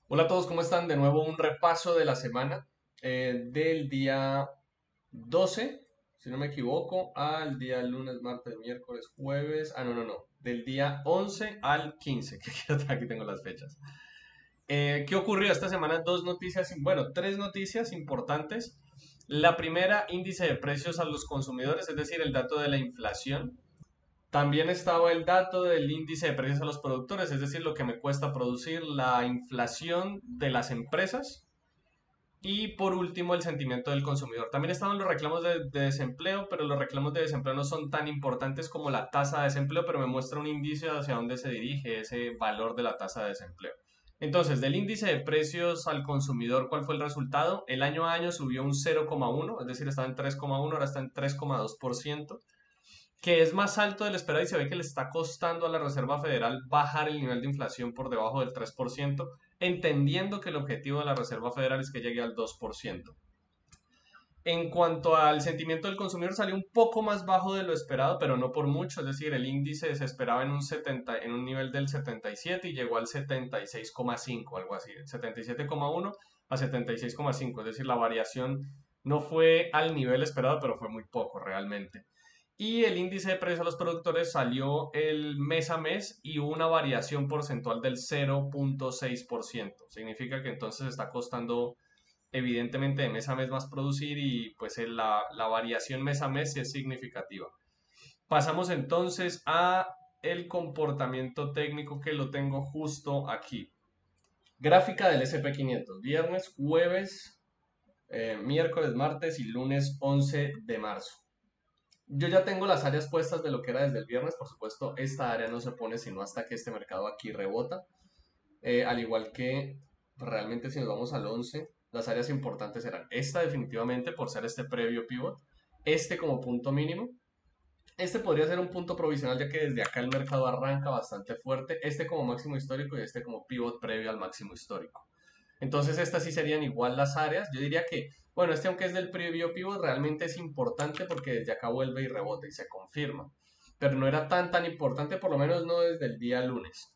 Hola a todos, ¿cómo están? De nuevo un repaso de la semana del día 12, si no me equivoco, al día lunes, martes, miércoles, jueves. No. Del día 11 al 15, que aquí tengo las fechas. ¿Qué ocurrió esta semana? Tres noticias importantes. La primera, índice de precios a los consumidores, es decir, el dato de la inflación. También estaba el dato del índice de precios a los productores, es decir, lo que me cuesta producir, la inflación de las empresas y por último el sentimiento del consumidor. También estaban los reclamos de desempleo, pero los reclamos de desempleo no son tan importantes como la tasa de desempleo, pero me muestra un índice hacia dónde se dirige ese valor de la tasa de desempleo. Entonces, del índice de precios al consumidor, ¿cuál fue el resultado? El año a año subió un 0,1, es decir, estaba en 3,1, ahora está en 3,2%, que es más alto de lo esperado y se ve que le está costando a la Reserva Federal bajar el nivel de inflación por debajo del 3%, entendiendo que el objetivo de la Reserva Federal es que llegue al 2%. En cuanto al sentimiento del consumidor, salió un poco más bajo de lo esperado, pero no por mucho. Es decir, el índice se esperaba en un nivel del 77 y llegó al 76,5, algo así, 77,1 a 76,5. Es decir, la variación no fue al nivel esperado, pero fue muy poco realmente. Y el índice de precios a los productores salió el mes a mes y hubo una variación porcentual del 0,6%. Significa que entonces está costando evidentemente de mes a mes más producir y pues la variación mes a mes sí es significativa. Pasamos entonces a el comportamiento técnico que lo tengo justo aquí. Gráfica del SP 500, viernes, jueves, miércoles, martes y lunes 11 de marzo. Yo ya tengo las áreas puestas de lo que era desde el viernes, por supuesto, esta área no se pone sino hasta que este mercado aquí rebota. Al igual que realmente si nos vamos al 11, las áreas importantes eran esta definitivamente por ser este previo pivot, este como punto mínimo, este podría ser un punto provisional ya que desde acá el mercado arranca bastante fuerte, este como máximo histórico y este como pivot previo al máximo histórico. Entonces estas sí serían igual las áreas. Yo diría que, bueno, este aunque es del previo pivot realmente es importante porque desde acá vuelve y rebota y se confirma. Pero no era tan importante, por lo menos no desde el día lunes,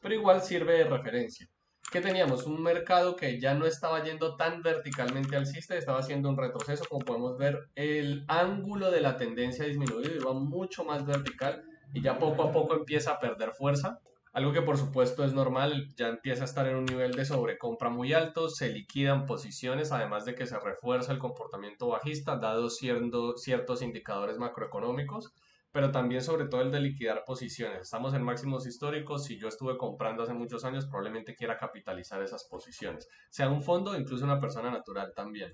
pero igual sirve de referencia. Que teníamos un mercado que ya no estaba yendo tan verticalmente alcista, estaba haciendo un retroceso, como podemos ver, el ángulo de la tendencia ha disminuido y va mucho más vertical y ya poco a poco empieza a perder fuerza. Algo que por supuesto es normal, ya empieza a estar en un nivel de sobrecompra muy alto, se liquidan posiciones, además de que se refuerza el comportamiento bajista, dado ciertos indicadores macroeconómicos, pero también sobre todo el de liquidar posiciones. Estamos en máximos históricos, si yo estuve comprando hace muchos años, probablemente quiera capitalizar esas posiciones, sea un fondo o incluso una persona natural también.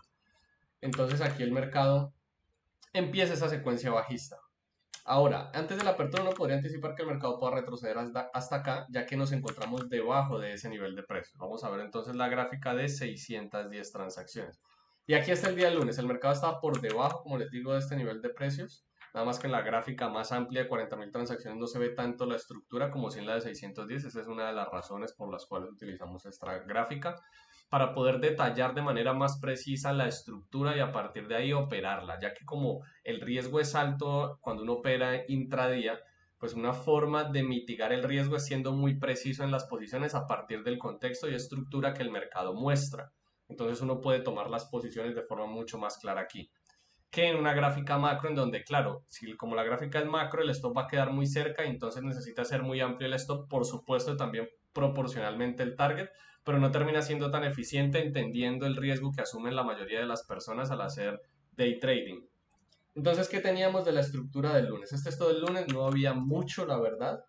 Entonces aquí el mercado empieza esa secuencia bajista. Ahora, antes de la apertura uno podría anticipar que el mercado pueda retroceder hasta acá, ya que nos encontramos debajo de ese nivel de precios. Vamos a ver entonces la gráfica de 610 transacciones. Y aquí está el día lunes, el mercado estaba por debajo, como les digo, de este nivel de precios. Nada más que en la gráfica más amplia de 40.000 transacciones no se ve tanto la estructura como si en la de 610. Esa es una de las razones por las cuales utilizamos esta gráfica para poder detallar de manera más precisa la estructura y a partir de ahí operarla, ya que como el riesgo es alto cuando uno opera intradía, pues una forma de mitigar el riesgo es siendo muy preciso en las posiciones a partir del contexto y estructura que el mercado muestra. Entonces uno puede tomar las posiciones de forma mucho más clara aquí que en una gráfica macro en donde, claro, si como la gráfica es macro, el stop va a quedar muy cerca y entonces necesita ser muy amplio el stop, por supuesto también proporcionalmente el target, pero no termina siendo tan eficiente entendiendo el riesgo que asumen la mayoría de las personas al hacer day trading. Entonces, ¿qué teníamos de la estructura del lunes? Este es todo el lunes, no había mucho, la verdad.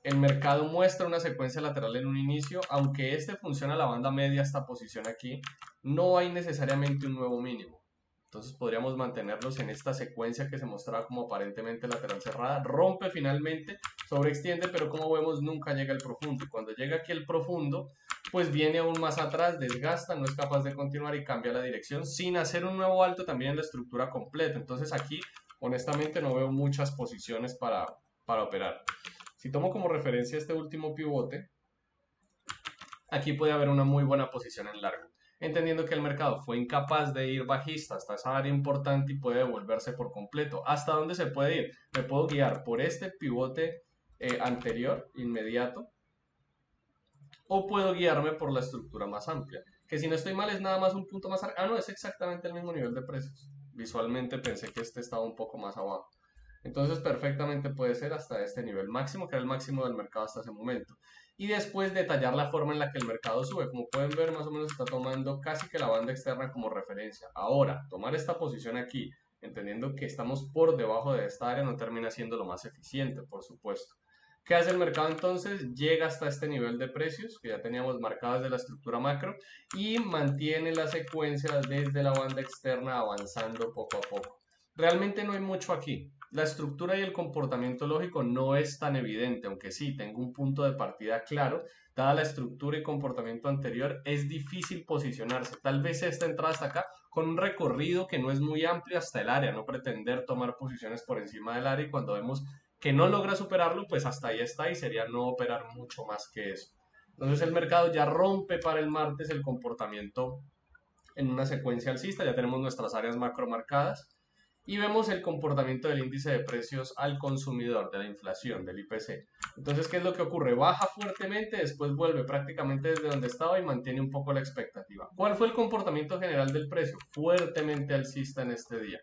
El mercado muestra una secuencia lateral en un inicio, aunque este funciona a la banda media, esta posición aquí, no hay necesariamente un nuevo mínimo. Entonces podríamos mantenerlos en esta secuencia que se mostraba como aparentemente lateral cerrada. Rompe finalmente, sobreextiende, pero como vemos nunca llega al profundo. Y cuando llega aquí el profundo, pues viene aún más atrás, desgasta, no es capaz de continuar y cambia la dirección sin hacer un nuevo alto también en la estructura completa. Entonces aquí, honestamente, no veo muchas posiciones para operar. Si tomo como referencia este último pivote, aquí puede haber una muy buena posición en largo, entendiendo que el mercado fue incapaz de ir bajista hasta esa área importante y puede devolverse por completo. ¿Hasta dónde se puede ir? Me puedo guiar por este pivote anterior, inmediato, o puedo guiarme por la estructura más amplia, que si no estoy mal es nada más un punto más arriba. Ah, no, es exactamente el mismo nivel de precios. Visualmente pensé que este estaba un poco más abajo. Entonces perfectamente puede ser hasta este nivel máximo, que era el máximo del mercado hasta ese momento. Y después detallar la forma en la que el mercado sube. Como pueden ver, más o menos está tomando casi que la banda externa como referencia. Ahora, tomar esta posición aquí, entendiendo que estamos por debajo de esta área, no termina siendo lo más eficiente, por supuesto. ¿Qué hace el mercado entonces? Llega hasta este nivel de precios que ya teníamos marcadas de la estructura macro y mantiene la secuencia desde la banda externa avanzando poco a poco. Realmente no hay mucho aquí. La estructura y el comportamiento lógico no es tan evidente, aunque sí tengo un punto de partida claro. Dada la estructura y comportamiento anterior, es difícil posicionarse. Tal vez esta entrada hasta acá con un recorrido que no es muy amplio hasta el área, no pretender tomar posiciones por encima del área y cuando vemos que no logra superarlo, pues hasta ahí está y sería no operar mucho más que eso. Entonces el mercado ya rompe para el martes el comportamiento en una secuencia alcista, ya tenemos nuestras áreas macro marcadas y vemos el comportamiento del índice de precios al consumidor, de la inflación, del IPC. Entonces, ¿qué es lo que ocurre? Baja fuertemente, después vuelve prácticamente desde donde estaba y mantiene un poco la expectativa. ¿Cuál fue el comportamiento general del precio? Fuertemente alcista en este día,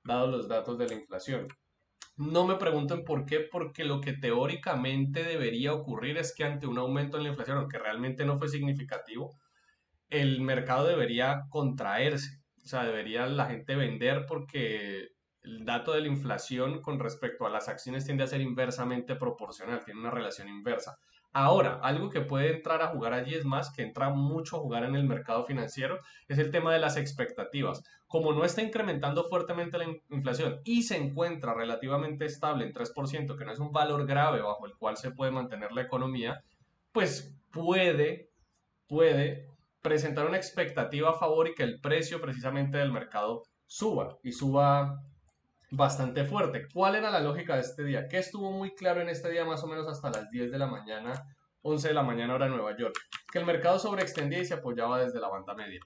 dados los datos de la inflación. No me pregunten por qué, porque lo que teóricamente debería ocurrir es que ante un aumento en la inflación, aunque realmente no fue significativo, el mercado debería contraerse. O sea, debería la gente vender porque el dato de la inflación con respecto a las acciones tiende a ser inversamente proporcional, tiene una relación inversa. Ahora, algo que puede entrar a jugar allí es más, que entra mucho a jugar en el mercado financiero, es el tema de las expectativas. Como no está incrementando fuertemente la inflación y se encuentra relativamente estable en 3%, que no es un valor grave bajo el cual se puede mantener la economía, pues puede presentar una expectativa a favor y que el precio precisamente del mercado suba y suba bastante fuerte. ¿Cuál era la lógica de este día? Que estuvo muy claro en este día más o menos hasta las 10 de la mañana, 11 de la mañana hora de Nueva York, que el mercado sobreextendía y se apoyaba desde la banda media.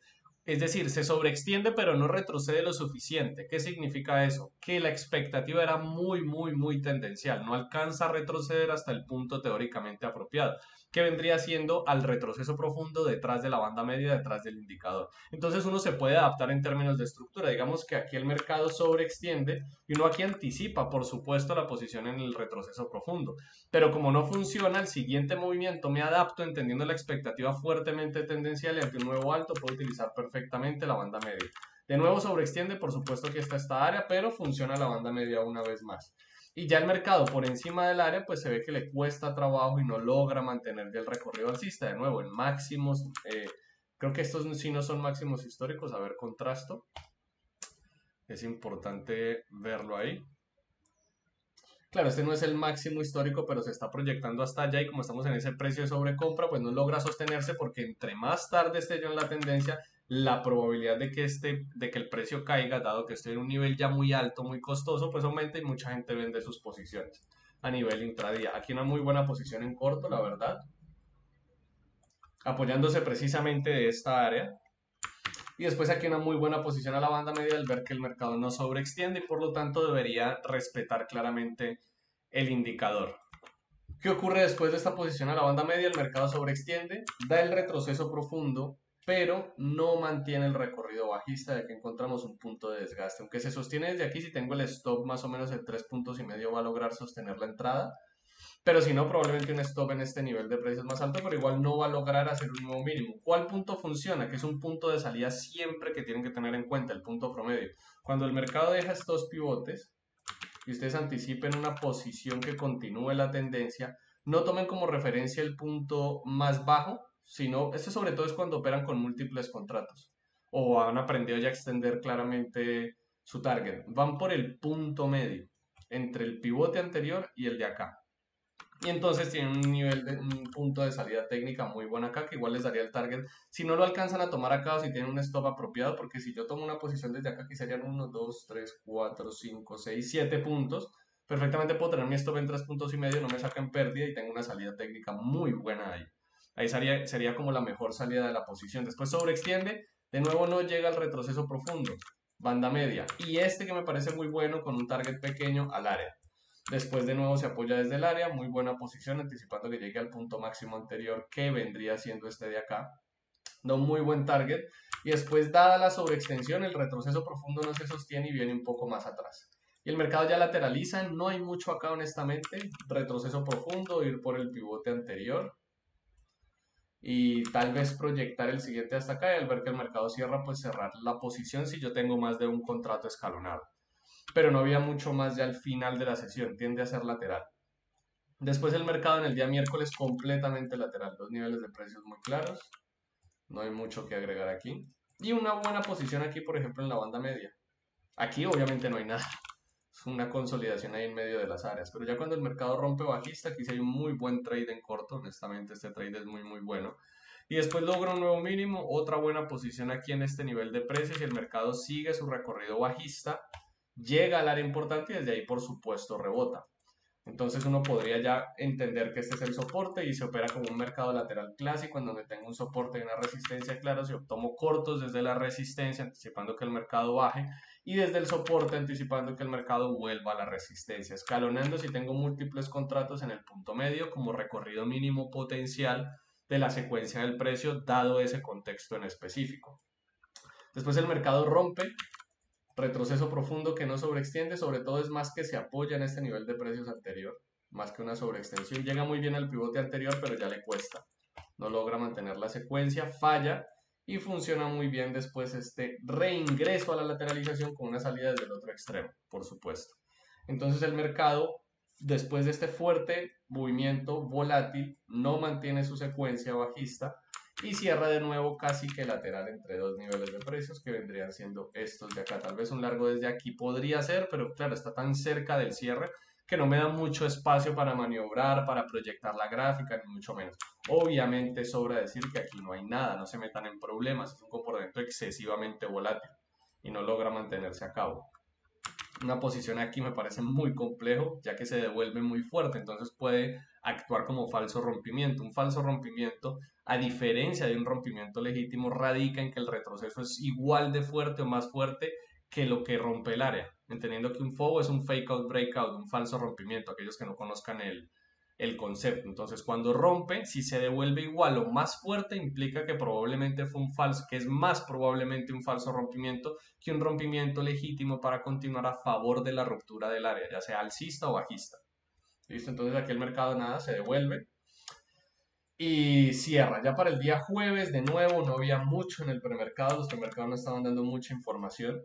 Es decir, se sobreextiende pero no retrocede lo suficiente. ¿Qué significa eso? Que la expectativa era muy tendencial. No alcanza a retroceder hasta el punto teóricamente apropiado, que vendría siendo al retroceso profundo detrás de la banda media, detrás del indicador. Entonces uno se puede adaptar en términos de estructura. Digamos que aquí el mercado sobreextiende y uno aquí anticipa, por supuesto, la posición en el retroceso profundo. Pero como no funciona, el siguiente movimiento me adapto entendiendo la expectativa fuertemente tendencial y ante un nuevo alto puedo utilizar perfectamente la banda media. De nuevo sobreextiende, por supuesto que está esta área, pero funciona la banda media una vez más. Y ya el mercado por encima del área, pues se ve que le cuesta trabajo y no logra mantener ya el recorrido alcista. De nuevo, en máximos, creo que estos sí no son máximos históricos. A ver, contrasto. Es importante verlo ahí. Claro, este no es el máximo histórico, pero se está proyectando hasta allá y como estamos en ese precio de sobrecompra, pues no logra sostenerse porque entre más tarde esté yo en la tendencia, la probabilidad de que el precio caiga, dado que estoy en un nivel ya muy alto, muy costoso, pues aumenta y mucha gente vende sus posiciones a nivel intradía. Aquí una muy buena posición en corto, la verdad, apoyándose precisamente de esta área. Y después aquí una muy buena posición a la banda media al ver que el mercado no sobreextiende y por lo tanto debería respetar claramente el indicador. ¿Qué ocurre después de esta posición a la banda media? El mercado sobreextiende, da el retroceso profundo, pero no mantiene el recorrido bajista de que encontramos un punto de desgaste. Aunque se sostiene desde aquí, si tengo el stop más o menos en 3,5 puntos va a lograr sostener la entrada. Pero si no, probablemente un stop en este nivel de precios más alto, pero igual no va a lograr hacer un nuevo mínimo. ¿Cuál punto funciona? Que es un punto de salida siempre que tienen que tener en cuenta, el punto promedio. Cuando el mercado deja estos pivotes, y ustedes anticipen una posición que continúe la tendencia, no tomen como referencia el punto más bajo, sino, esto sobre todo es cuando operan con múltiples contratos o han aprendido ya a extender claramente su target. Van por el punto medio entre el pivote anterior y el de acá. Y entonces tienen un punto de salida técnica muy bueno acá, que igual les daría el target. Si no lo alcanzan a tomar acá o si tienen un stop apropiado, porque si yo tomo una posición desde acá, que serían 1, 2, 3, 4, 5, 6, 7 puntos, perfectamente puedo tener mi stop en 3,5 puntos, no me saca pérdida y tengo una salida técnica muy buena ahí. Ahí sería como la mejor salida de la posición. Después sobreextiende, de nuevo no llega al retroceso profundo, banda media. Y este que me parece muy bueno con un target pequeño al área. Después de nuevo se apoya desde el área, muy buena posición, anticipando que llegue al punto máximo anterior que vendría siendo este de acá. Da un muy buen target. Y después, dada la sobreextensión, el retroceso profundo no se sostiene y viene un poco más atrás. Y el mercado ya lateraliza, no hay mucho acá honestamente. Retroceso profundo, ir por el pivote anterior y tal vez proyectar el siguiente hasta acá y al ver que el mercado cierra, pues cerrar la posición si yo tengo más de un contrato escalonado. Pero no había mucho más ya al final de la sesión, tiende a ser lateral. Después el mercado en el día miércoles completamente lateral, dos niveles de precios muy claros, no hay mucho que agregar aquí. Y una buena posición aquí, por ejemplo, en la banda media. Aquí obviamente no hay nada, es una consolidación ahí en medio de las áreas, pero ya cuando el mercado rompe bajista, aquí sí hay un muy buen trade en corto, honestamente este trade es muy muy bueno. Y después logra un nuevo mínimo, otra buena posición aquí en este nivel de precios y el mercado sigue su recorrido bajista, llega al área importante y desde ahí por supuesto rebota. Entonces uno podría ya entender que este es el soporte y se opera como un mercado lateral clásico en donde tengo un soporte y una resistencia claros y tomo cortos desde la resistencia anticipando que el mercado baje y desde el soporte anticipando que el mercado vuelva a la resistencia, escalonando si tengo múltiples contratos en el punto medio como recorrido mínimo potencial de la secuencia del precio dado ese contexto en específico. Después el mercado rompe, retroceso profundo que no sobreextiende, sobre todo es más que se apoya en este nivel de precios anterior, más que una sobreextensión. Llega muy bien al pivote anterior, pero ya le cuesta. No logra mantener la secuencia, falla y funciona muy bien después este reingreso a la lateralización con una salida desde el otro extremo, por supuesto. Entonces el mercado, después de este fuerte movimiento volátil, no mantiene su secuencia bajista y cierra de nuevo casi que lateral entre dos niveles de precios que vendrían siendo estos de acá. Tal vez un largo desde aquí podría ser, pero claro, está tan cerca del cierre que no me da mucho espacio para maniobrar, para proyectar la gráfica, ni mucho menos. Obviamente sobra decir que aquí no hay nada, no se metan en problemas, es un comportamiento excesivamente volátil y no logra mantenerse a cabo. Una posición aquí me parece muy complejo, ya que se devuelve muy fuerte, entonces puede actuar como falso rompimiento. Un falso rompimiento, a diferencia de un rompimiento legítimo, radica en que el retroceso es igual de fuerte o más fuerte que lo que rompe el área, entendiendo que un FOBO es un fake out breakout, un falso rompimiento, aquellos que no conozcan el concepto. Entonces, cuando rompe, si se devuelve igual o más fuerte, implica que probablemente fue un falso, que es más probablemente un falso rompimiento que un rompimiento legítimo para continuar a favor de la ruptura del área, ya sea alcista o bajista. ¿Listo? Entonces aquí el mercado nada, se devuelve y cierra. Ya para el día jueves, de nuevo, no había mucho en el premercado, los premercados no estaban dando mucha información.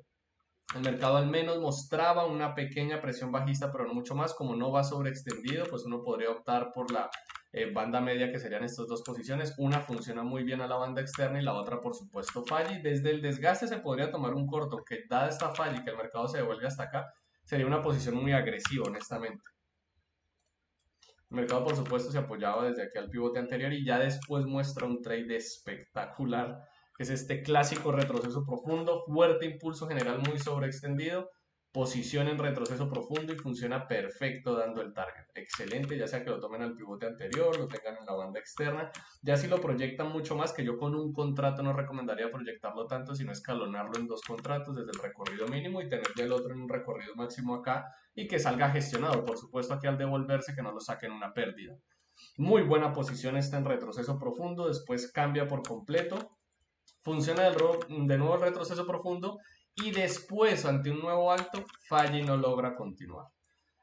El mercado al menos mostraba una pequeña presión bajista, pero no mucho más. Como no va sobreextendido, pues uno podría optar por la banda media, que serían estas dos posiciones. Una funciona muy bien a la banda externa y la otra, por supuesto, falla. Y desde el desgaste se podría tomar un corto, que dada esta falla y que el mercado se devuelve hasta acá, sería una posición muy agresiva, honestamente. El mercado, por supuesto, se apoyaba desde aquí al pivote anterior y ya después muestra un trade espectacular, que es este clásico retroceso profundo, fuerte impulso general muy sobreextendido, posición en retroceso profundo y funciona perfecto dando el target. Excelente, ya sea que lo tomen al pivote anterior, lo tengan en la banda externa. Ya si lo proyectan mucho más, que yo con un contrato no recomendaría proyectarlo tanto, sino escalonarlo en dos contratos desde el recorrido mínimo y tener el otro en un recorrido máximo acá y que salga gestionado. Por supuesto, aquí al devolverse que no lo saquen una pérdida. Muy buena posición está en retroceso profundo, después cambia por completo, funciona de nuevo el retroceso profundo y después ante un nuevo alto falla y no logra continuar.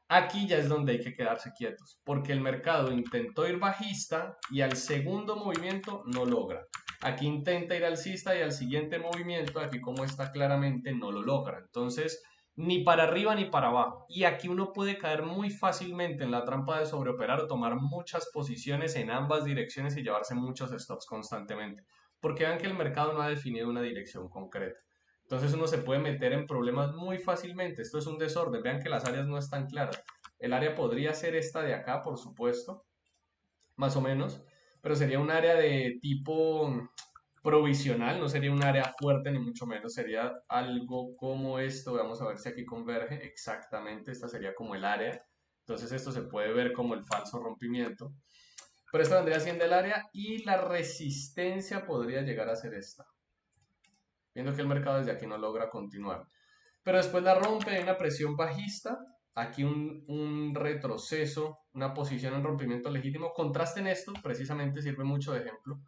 Aquí ya es donde hay que quedarse quietos, porque el mercado intentó ir bajista y al segundo movimiento no logra. Aquí intenta ir alcista y al siguiente movimiento, aquí como está claramente, no lo logra. Entonces, ni para arriba ni para abajo. Y aquí uno puede caer muy fácilmente en la trampa de sobreoperar o tomar muchas posiciones en ambas direcciones y llevarse muchos stops constantemente. Porque vean que el mercado no ha definido una dirección concreta. Entonces uno se puede meter en problemas muy fácilmente. Esto es un desorden. Vean que las áreas no están claras. El área podría ser esta de acá, por supuesto, más o menos, pero sería un área de tipo provisional, no sería un área fuerte ni mucho menos, sería algo como esto. Vamos a ver si aquí converge exactamente, esta sería como el área. Entonces esto se puede ver como el falso rompimiento, pero esta vendría siendo el área y la resistencia podría llegar a ser esta, viendo que el mercado desde aquí no logra continuar. Pero después la rompe, hay una presión bajista aquí un retroceso, una posición en rompimiento legítimo. Contrasten esto, precisamente sirve mucho de ejemplo,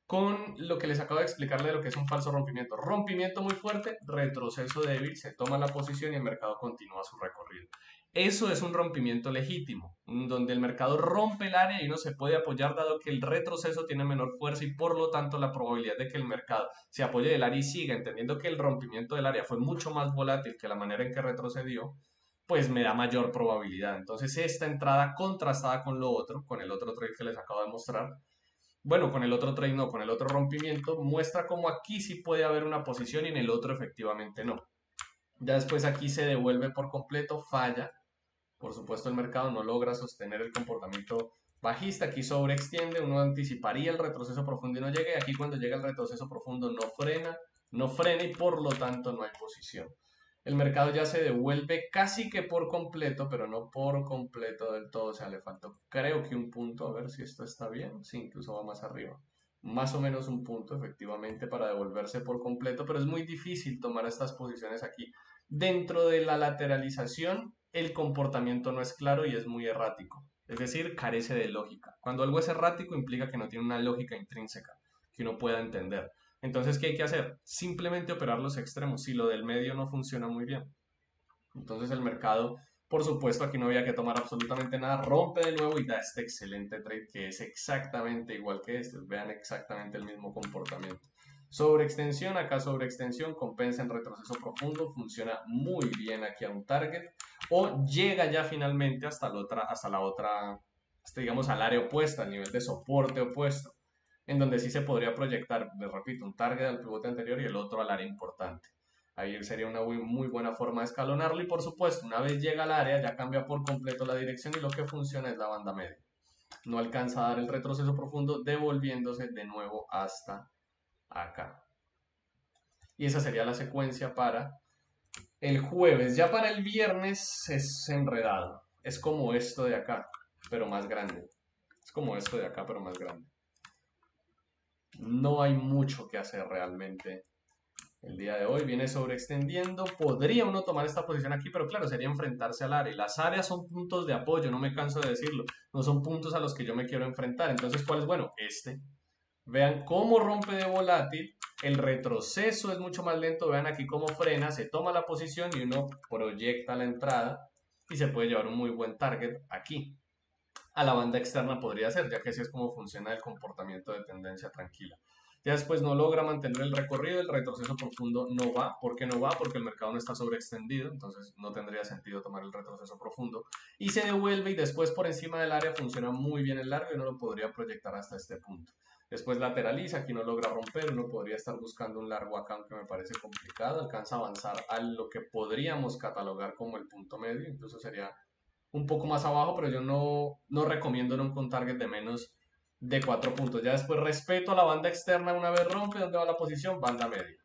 con lo que les acabo de explicarle de lo que es un falso rompimiento. Rompimiento muy fuerte, retroceso débil, se toma la posición y el mercado continúa su recorrido. Eso es un rompimiento legítimo, donde el mercado rompe el área y uno se puede apoyar dado que el retroceso tiene menor fuerza y por lo tanto la probabilidad de que el mercado se apoye del área y siga, entendiendo que el rompimiento del área fue mucho más volátil que la manera en que retrocedió, pues me da mayor probabilidad. Entonces esta entrada contrastada con lo otro, con el otro trade que les acabo de mostrar, bueno, con el otro trade no, con el otro rompimiento, muestra cómo aquí sí puede haber una posición y en el otro efectivamente no. Ya después aquí se devuelve por completo, falla. Por supuesto el mercado no logra sostener el comportamiento bajista, aquí sobreextiende, uno anticiparía el retroceso profundo y no llega, y aquí cuando llega el retroceso profundo no frena y por lo tanto no hay posición. El mercado ya se devuelve casi que por completo, pero no por completo del todo, o sea, le faltó creo que un punto, a ver si esto está bien, sí, incluso va más arriba. Más o menos un punto, efectivamente, para devolverse por completo, pero es muy difícil tomar estas posiciones aquí. Dentro de la lateralización, el comportamiento no es claro y es muy errático, es decir, carece de lógica. Cuando algo es errático implica que no tiene una lógica intrínseca que uno pueda entender. Entonces, ¿qué hay que hacer? Simplemente operar los extremos si lo del medio no funciona muy bien. Entonces el mercado, por supuesto, aquí no había que tomar absolutamente nada, rompe de nuevo y da este excelente trade que es exactamente igual que este. Vean exactamente el mismo comportamiento. Sobreextensión, acá sobreextensión, compensa en retroceso profundo, funciona muy bien aquí a un target o llega ya finalmente hasta digamos al área opuesta, al nivel de soporte opuesto, en donde sí se podría proyectar, les repito, un target al pivote anterior y el otro al área importante. Ahí sería una muy buena forma de escalonarlo y por supuesto, una vez llega al área ya cambia por completo la dirección y lo que funciona es la banda media. No alcanza a dar el retroceso profundo devolviéndose de nuevo hasta acá. Y esa sería la secuencia para el jueves. Ya para el viernes es enredado. Es como esto de acá, pero más grande. Es como esto de acá, pero más grande. No hay mucho que hacer realmente. El día de hoy viene sobreextendiendo. Podría uno tomar esta posición aquí, pero claro, sería enfrentarse al área. Y las áreas son puntos de apoyo, no me canso de decirlo. No son puntos a los que yo me quiero enfrentar. Entonces, ¿cuál es bueno? Este. Vean cómo rompe de volátil. El retroceso es mucho más lento. Vean aquí cómo frena. Se toma la posición y uno proyecta la entrada. Y se puede llevar un muy buen target aquí. A la banda externa podría ser, ya que así es como funciona el comportamiento de tendencia tranquila. Ya después no logra mantener el recorrido, el retroceso profundo no va. ¿Por qué no va? Porque el mercado no está sobreextendido, entonces no tendría sentido tomar el retroceso profundo. Y se devuelve y después por encima del área funciona muy bien el largo y uno lo podría proyectar hasta este punto. Después lateraliza, aquí no logra romper, uno podría estar buscando un largo acá, aunque me parece complicado. Alcanza a avanzar a lo que podríamos catalogar como el punto medio, incluso sería un poco más abajo, pero yo no recomiendo nunca un target de menos de 4 puntos. Ya después respeto a la banda externa una vez rompe, ¿dónde va la posición? Banda media.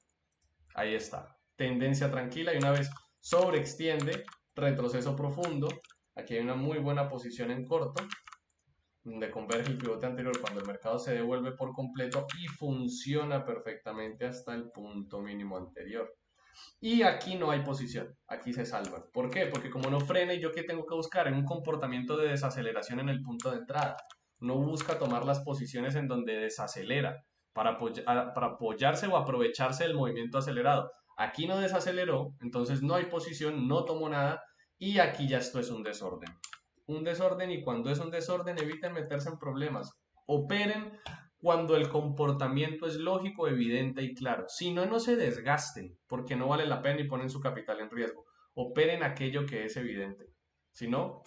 Ahí está. Tendencia tranquila y una vez sobreextiende, retroceso profundo. Aquí hay una muy buena posición en corto, donde converge el pivote anterior cuando el mercado se devuelve por completo y funciona perfectamente hasta el punto mínimo anterior. Y aquí no hay posición, aquí se salvan. ¿Por qué? Porque como no frene, ¿yo qué tengo que buscar? En un comportamiento de desaceleración en el punto de entrada. No busca tomar las posiciones en donde desacelera para apoyarse o aprovecharse del movimiento acelerado. Aquí no desaceleró, entonces no hay posición, no tomó nada y aquí ya esto es un desorden. Un desorden y cuando es un desorden eviten meterse en problemas. Operen cuando el comportamiento es lógico, evidente y claro. Si no, no se desgasten, porque no vale la pena y ponen su capital en riesgo. Operen aquello que es evidente. Si no,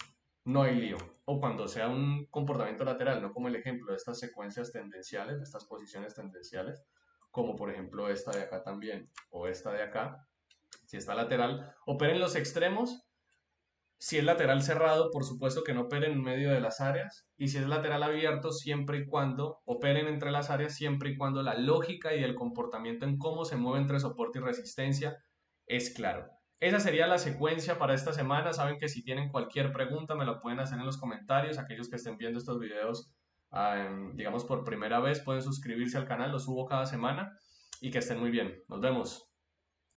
no hay lío. O cuando sea un comportamiento lateral, no como el ejemplo de estas secuencias tendenciales, de estas posiciones tendenciales, como por ejemplo esta de acá también, o esta de acá. Si está lateral, operen los extremos. Si es lateral cerrado, por supuesto que no operen en medio de las áreas. Y si es lateral abierto, siempre y cuando operen entre las áreas, siempre y cuando la lógica y el comportamiento en cómo se mueve entre soporte y resistencia es claro. Esa sería la secuencia para esta semana. Saben que si tienen cualquier pregunta me la pueden hacer en los comentarios. Aquellos que estén viendo estos videos, digamos por primera vez, pueden suscribirse al canal. Los subo cada semana y que estén muy bien. Nos vemos.